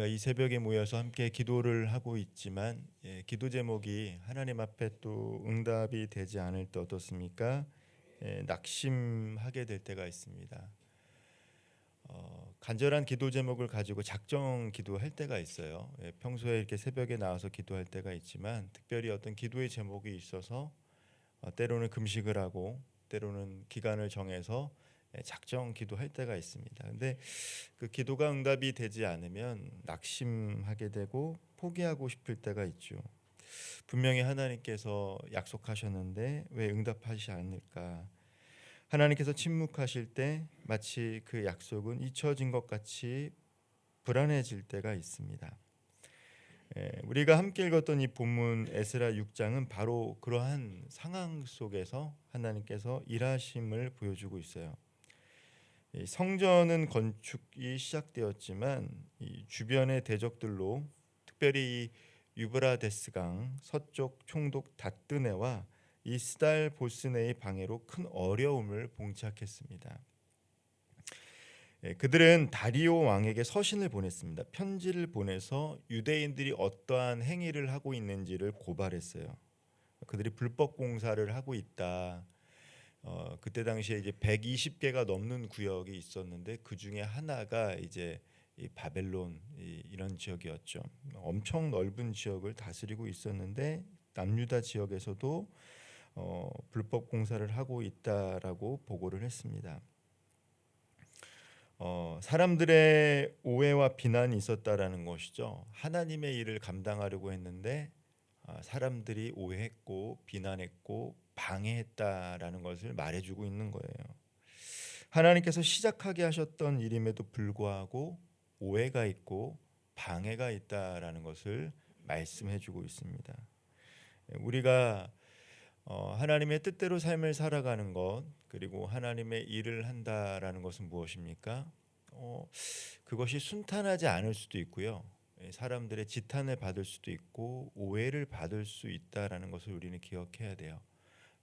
이 새벽에 모여서 함께 기도를 하고 있지만 기도 제목이 하나님 앞에 또 응답이 되지 않을 때 어떻습니까? 낙심하게 될 때가 있습니다. 간절한 기도 제목을 가지고 작정 기도할 때가 있어요. 평소에 이렇게 새벽에 나와서 기도할 때가 있지만 특별히 어떤 기도의 제목이 있어서 때로는 금식을 하고 때로는 기간을 정해서 작정 기도할 때가 있습니다. 근데 그 기도가 응답이 되지 않으면 낙심하게 되고 포기하고 싶을 때가 있죠. 분명히 하나님께서 약속하셨는데 왜 응답하시지 않을까? 하나님께서 침묵하실 때 마치 그 약속은 잊혀진 것 같이 불안해질 때가 있습니다. 우리가 함께 읽었던 이 본문 에스라 6장은 바로 그러한 상황 속에서 하나님께서 일하심을 보여주고 있어요. 이 성전은 건축이 시작되었지만 이 주변의 대적들로 특별히 이 유브라데스 강 서쪽 총독 다뜨네와 이스달 보스네의 방해로 큰 어려움을 봉착했습니다. 그들은 다리오 왕에게 서신을 보냈습니다. 편지를 보내서 유대인들이 어떠한 행위를 하고 있는지를 고발했어요. 그들이 불법 공사를 하고 있다. 그때 당시에 이제 120개가 넘는 구역이 있었는데 그 중에 하나가 이제 이 바벨론 이런 지역이었죠. 엄청 넓은 지역을 다스리고 있었는데 남유다 지역에서도 불법 공사를 하고 있다라고 보고를 했습니다. 사람들의 오해와 비난이 있었다라는 것이죠. 하나님의 일을 감당하려고 했는데 사람들이 오해했고 비난했고 방해했다라는 것을 말해주고 있는 거예요. 하나님께서 시작하게 하셨던 일임에도 불구하고 오해가 있고 방해가 있다라는 것을 말씀해주고 있습니다. 우리가 하나님의 뜻대로 삶을 살아가는 것 그리고 하나님의 일을 한다라는 것은 무엇입니까? 그것이 순탄하지 않을 수도 있고요. 사람들의 지탄을 받을 수도 있고 오해를 받을 수 있다라는 것을 우리는 기억해야 돼요.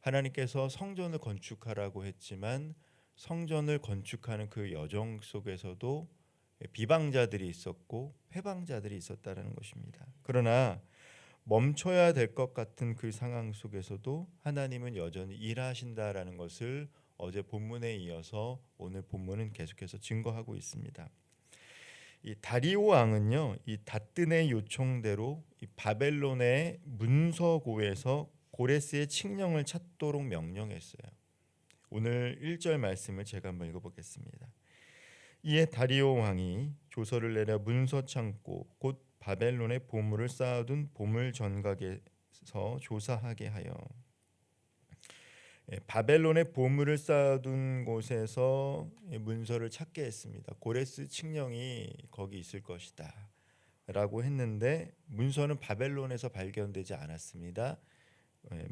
하나님께서 성전을 건축하라고 했지만 성전을 건축하는 그 여정 속에서도 비방자들이 있었고 회방자들이 있었다라는 것입니다. 그러나 멈춰야 될 것 같은 그 상황 속에서도 하나님은 여전히 일하신다라는 것을 어제 본문에 이어서 오늘 본문은 계속해서 증거하고 있습니다. 이 다리오 왕은요, 이 다뜬의 요청대로 이 바벨론의 문서고에서 고레스의 칙령을 찾도록 명령했어요. 오늘 1절 말씀을 제가 한번 읽어보겠습니다. 이에 다리오 왕이 조서를 내려 문서 창고 곧 바벨론의 보물을 쌓아둔 보물 전각에서 조사하게 하여 바벨론의 보물을 쌓아둔 곳에서 문서를 찾게 했습니다. 고레스 칙령이 거기 있을 것이다 라고 했는데 문서는 바벨론에서 발견되지 않았습니다.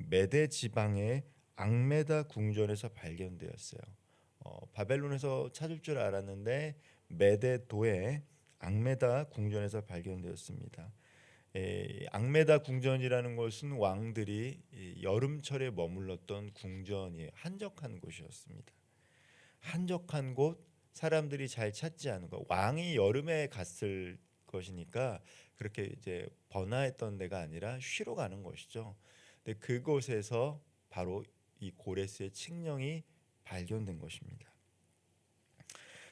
메데 지방의 앙메다 궁전에서 발견되었어요. 바벨론에서 찾을 줄 알았는데 메데도의 앙메다 궁전에서 발견되었습니다. 앙메다 궁전이라는 것은 왕들이 여름철에 머물렀던 궁전이 한적한 곳이었습니다. 한적한 곳, 사람들이 잘 찾지 않은 것. 왕이 여름에 갔을 것이니까 그렇게 이제 번화했던 데가 아니라 쉬러 가는 것이죠. 근데 그곳에서 바로 이 고레스의 칙령이 발견된 것입니다.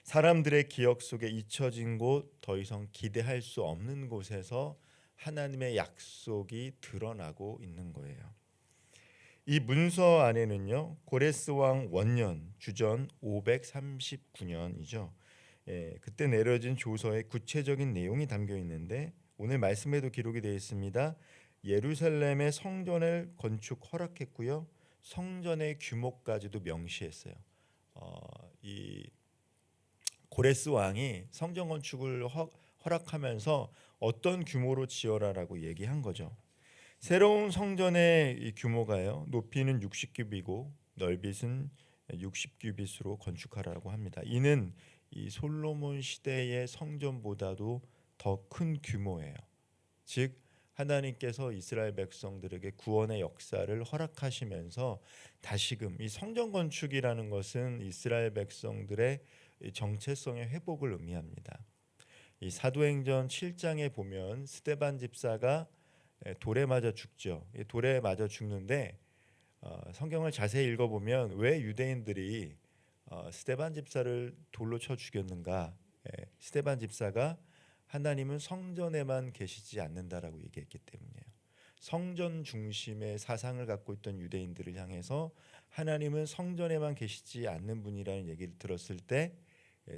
사람들의 기억 속에 잊혀진 곳, 더 이상 기대할 수 없는 곳에서 하나님의 약속이 드러나고 있는 거예요. 이 문서 안에는요, 고레스 왕 원년 주전 539년이죠. 그때 내려진 조서의 구체적인 내용이 담겨 있는데 오늘 말씀에도 기록이 되어 있습니다. 예루살렘의 성전을 건축 허락했고요, 성전의 규모까지도 명시했어요. 이 고레스 왕이 성전 건축을 허락하면서 어떤 규모로 지어라라고 얘기한 거죠. 새로운 성전의 규모가요, 높이는 60규빗이고 넓이는 60규빗으로 건축하라고 합니다. 이는 이 솔로몬 시대의 성전보다도 더 큰 규모예요. 즉 하나님께서 이스라엘 백성들에게 구원의 역사를 허락하시면서 다시금 이 성전 건축이라는 것은 이스라엘 백성들의 정체성의 회복을 의미합니다. 이 사도행전 7장에 보면 스데반 집사가 돌에 맞아 죽죠. 돌에 맞아 죽는데 성경을 자세히 읽어보면 왜 유대인들이 스데반 집사를 돌로 쳐 죽였는가? 스데반 집사가 하나님은 성전에만 계시지 않는다라고 얘기했기 때문이에요. 성전 중심의 사상을 갖고 있던 유대인들을 향해서 하나님은 성전에만 계시지 않는 분이라는 얘기를 들었을 때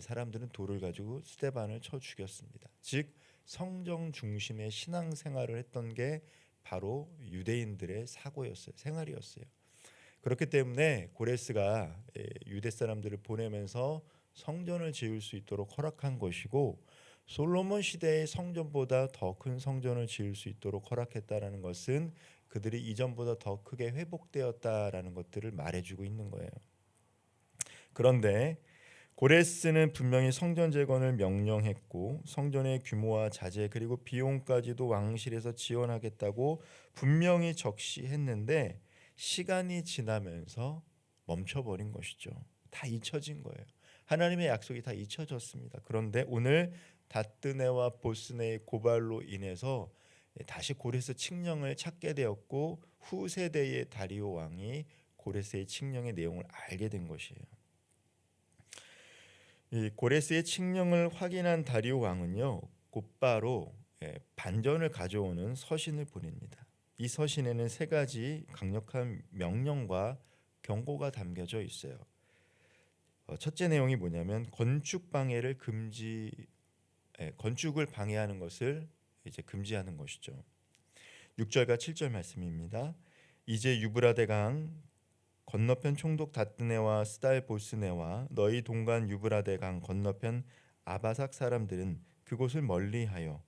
사람들은 돌을 가지고 스데반을 쳐 죽였습니다. 즉 성전 중심의 신앙생활을 했던 게 바로 유대인들의 사고였어요. 생활이었어요. 그렇기 때문에 고레스가 유대 사람들을 보내면서 성전을 지을 수 있도록 허락한 것이고, 솔로몬 시대의 성전보다 더 큰 성전을 지을 수 있도록 허락했다라는 것은 그들이 이전보다 더 크게 회복되었다라는 것들을 말해주고 있는 거예요. 그런데 고레스는 분명히 성전 재건을 명령했고 성전의 규모와 자재 그리고 비용까지도 왕실에서 지원하겠다고 분명히 적시했는데 시간이 지나면서 멈춰버린 것이죠. 다 잊혀진 거예요. 하나님의 약속이 다 잊혀졌습니다. 그런데 오늘 다뜨네와 보스네의 고발로 인해서 다시 고레스 칙령을 찾게 되었고 후세대의 다리오 왕이 고레스의 칙령의 내용을 알게 된 것이에요. 이 고레스의 칙령을 확인한 다리오 왕은요 곧바로 반전을 가져오는 서신을 보냅니다. 이 서신에는 세 가지 강력한 명령과 경고가 담겨져 있어요. 첫째 내용이 뭐냐면 건축을 방해하는 것을 이제 금지하는 것이죠. 6절과 7절 말씀입니다. 이제 유브라데 강 건너편 총독 다뜨네와 스달 보스네와 너희 동간 유브라데 강 건너편 아바삭 사람들은 그곳을 멀리하여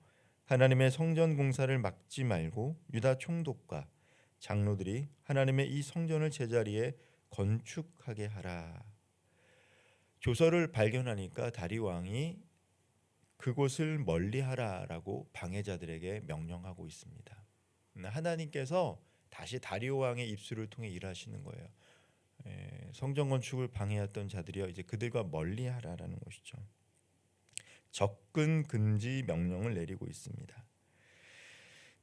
하나님의 성전 공사를 막지 말고 유다 총독과 장로들이 하나님의 이 성전을 제자리에 건축하게 하라. 조서를 발견하니까 다리 왕이 그곳을 멀리하라라고 방해자들에게 명령하고 있습니다. 하나님께서 다시 다리오 왕의 입술을 통해 일하시는 거예요. 성전 건축을 방해했던 자들이여 이제 그들과 멀리하라라는 것이죠. 접근 금지 명령을 내리고 있습니다.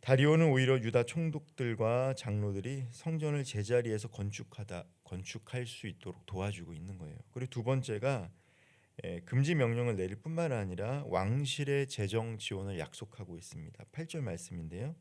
다리오는 오히려 유다 총독들과 장로들이 성전을 제자리에서 건축할 수 있도록 도와주고 있는 거예요. 그리고 두 번째가 금지 명령을 내릴 뿐만 아니라 왕실의 재정 지원을 약속하고 있습니다. 8절 말씀인데요.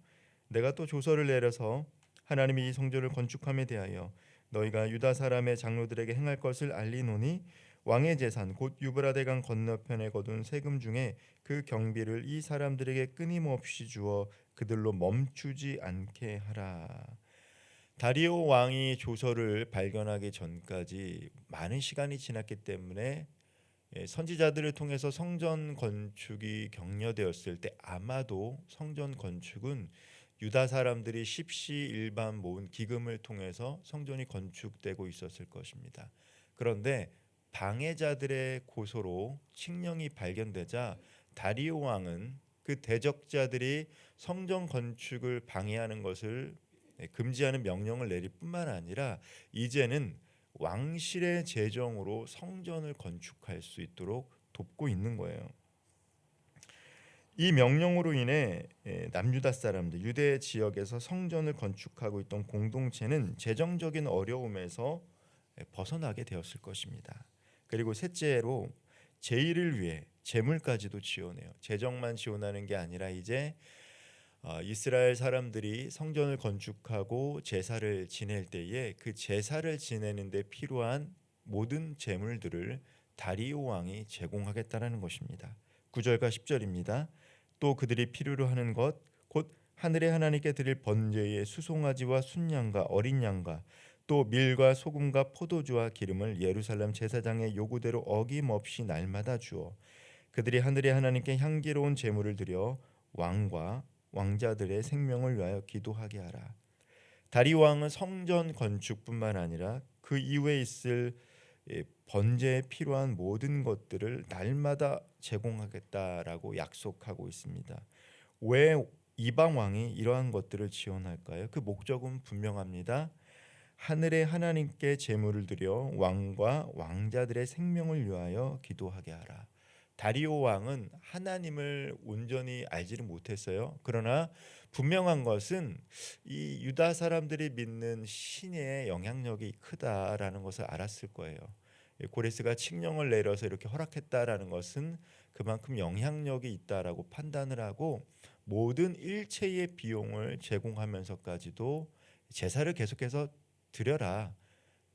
내가 또 조서를 내려서 하나님이 이 성전을 건축함에 대하여 너희가 유다 사람의 장로들에게 행할 것을 알리노니 왕의 재산 곧 유브라데 강 건너편에 거둔 세금 중에 그 경비를 이 사람들에게 끊임없이 주어 그들로 멈추지 않게 하라. 다리오 왕이 조서를 발견하기 전까지 많은 시간이 지났기 때문에 선지자들을 통해서 성전 건축이 격려되었을 때 아마도 성전 건축은 유다 사람들이 십시일반 모은 기금을 통해서 성전이 건축되고 있었을 것입니다. 그런데 방해자들의 고소로 칙령이 발견되자 다리오 왕은 그 대적자들이 성전 건축을 방해하는 것을 금지하는 명령을 내릴 뿐만 아니라 이제는 왕실의 재정으로 성전을 건축할 수 있도록 돕고 있는 거예요. 이 명령으로 인해 남유다 사람들, 유대 지역에서 성전을 건축하고 있던 공동체는 재정적인 어려움에서 벗어나게 되었을 것입니다. 그리고 셋째로 제의를 위해 재물까지도 지원해요. 재정만 지원하는 게 아니라 이제 이스라엘 사람들이 성전을 건축하고 제사를 지낼 때에 그 제사를 지내는 데 필요한 모든 재물들을 다리오 왕이 제공하겠다라는 것입니다. 9절과 10절입니다. 또 그들이 필요로 하는 것 곧 하늘의 하나님께 드릴 번제의 수송아지와 순양과 어린 양과 또 밀과 소금과 포도주와 기름을 예루살렘 제사장의 요구대로 어김없이 날마다 주어 그들이 하늘의 하나님께 향기로운 제물을 드려 왕과 왕자들의 생명을 위하여 기도하게 하라. 다리 왕은 성전 건축뿐만 아니라 그 이후에 있을 번제에 필요한 모든 것들을 날마다 제공하겠다라고 약속하고 있습니다. 왜 이방 왕이 이러한 것들을 지원할까요? 그 목적은 분명합니다. 하늘의 하나님께 제물을 드려 왕과 왕자들의 생명을 위하여 기도하게 하라. 다리오 왕은 하나님을 온전히 알지를 못했어요. 그러나 분명한 것은 이 유다 사람들이 믿는 신의 영향력이 크다라는 것을 알았을 거예요. 고레스가 칙령을 내려서 이렇게 허락했다라는 것은 그만큼 영향력이 있다라고 판단을 하고 모든 일체의 비용을 제공하면서까지도 제사를 계속해서 드려라.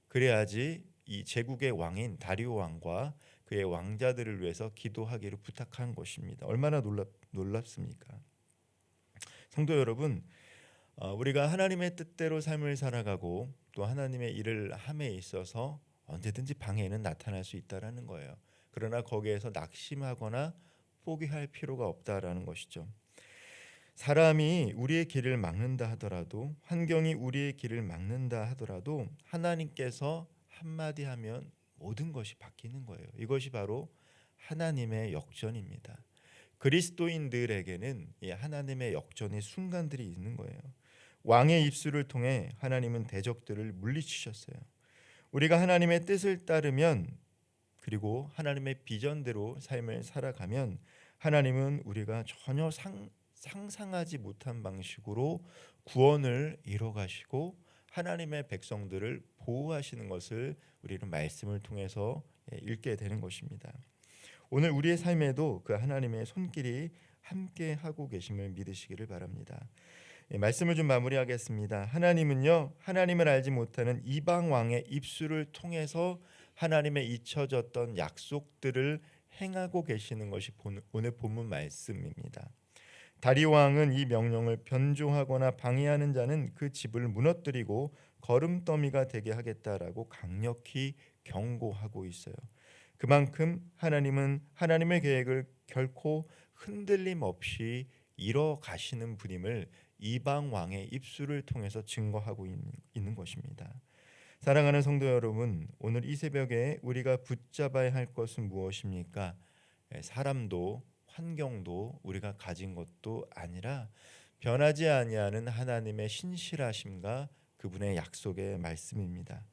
그래야지 이 제국의 왕인 다리오 왕과 그의 왕자들을 위해서 기도하기를 부탁한 것입니다. 얼마나 놀랍습니까? 성도 여러분, 우리가 하나님의 뜻대로 삶을 살아가고 또 하나님의 일을 함에 있어서 언제든지 방해는 나타날 수 있다라는 거예요. 그러나 거기에서 낙심하거나 포기할 필요가 없다라는 것이죠. 사람이 우리의 길을 막는다 하더라도, 환경이 우리의 길을 막는다 하더라도 하나님께서 한마디 하면 모든 것이 바뀌는 거예요. 이것이 바로 하나님의 역전입니다. 그리스도인들에게는 이 하나님의 역전의 순간들이 있는 거예요. 왕의 입술을 통해 하나님은 대적들을 물리치셨어요. 우리가 하나님의 뜻을 따르면, 그리고 하나님의 비전대로 삶을 살아가면 하나님은 우리가 전혀 상상하지 못한 방식으로 구원을 이뤄가시고 하나님의 백성들을 보호하시는 것을 우리는 말씀을 통해서 읽게 되는 것입니다. 오늘 우리의 삶에도 그 하나님의 손길이 함께 하고 계심을 믿으시기를 바랍니다. 말씀을 좀 마무리하겠습니다. 하나님은요, 하나님을 알지 못하는 이방 왕의 입술을 통해서 하나님의 잊혀졌던 약속들을 행하고 계시는 것이 오늘 본문 말씀입니다. 다리오 왕은 이 명령을 변조하거나 방해하는 자는 그 집을 무너뜨리고 거름더미가 되게 하겠다라고 강력히 경고하고 있어요. 그만큼 하나님은 하나님의 계획을 결코 흔들림 없이 이뤄 가시는 분임을 이방 왕의 입술을 통해서 증거하고 있는 것입니다. 사랑하는 성도 여러분, 오늘 이 새벽에 우리가 붙잡아야 할 것은 무엇입니까? 사람도 환경도 우리가 가진 것도 아니라 변하지 아니하는 하나님의 신실하심과 그분의 약속의 말씀입니다.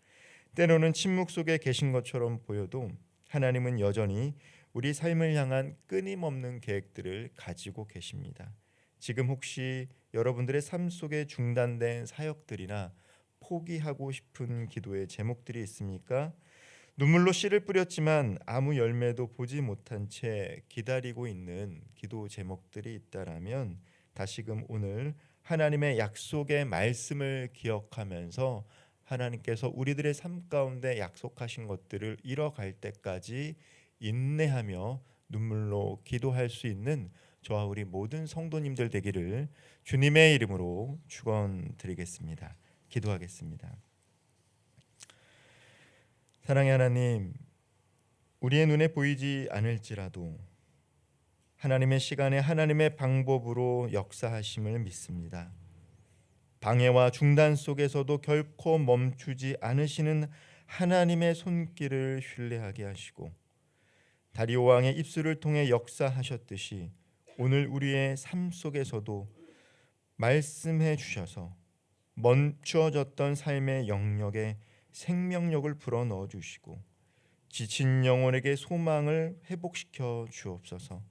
때로는 침묵 속에 계신 것처럼 보여도 하나님은 여전히 우리 삶을 향한 끊임없는 계획들을 가지고 계십니다. 지금 혹시 여러분들의 삶 속에 중단된 사역들이나 포기하고 싶은 기도의 제목들이 있습니까? 눈물로 씨를 뿌렸지만 아무 열매도 보지 못한 채 기다리고 있는 기도 제목들이 있다라면 다시금 오늘 하나님의 약속의 말씀을 기억하면서 하나님께서 우리들의 삶 가운데 약속하신 것들을 이뤄갈 때까지 인내하며 눈물로 기도할 수 있는 저와 우리 모든 성도님들 되기를 주님의 이름으로 축원드리겠습니다. 기도하겠습니다. 사랑의 하나님, 우리의 눈에 보이지 않을지라도 하나님의 시간에 하나님의 방법으로 역사하심을 믿습니다. 방해와 중단 속에서도 결코 멈추지 않으시는 하나님의 손길을 신뢰하게 하시고 다리오 왕의 입술을 통해 역사하셨듯이 오늘 우리의 삶 속에서도 말씀해 주셔서 멈추어졌던 삶의 영역에 생명력을 불어넣어 주시고 지친 영혼에게 소망을 회복시켜 주옵소서.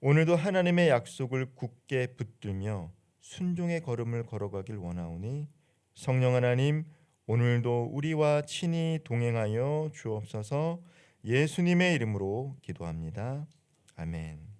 오늘도 하나님의 약속을 굳게 붙들며 순종의 걸음을 걸어가길 원하오니 성령 하나님, 오늘도 우리와 친히 동행하여 주옵소서. 예수님의 이름으로 기도합니다. 아멘.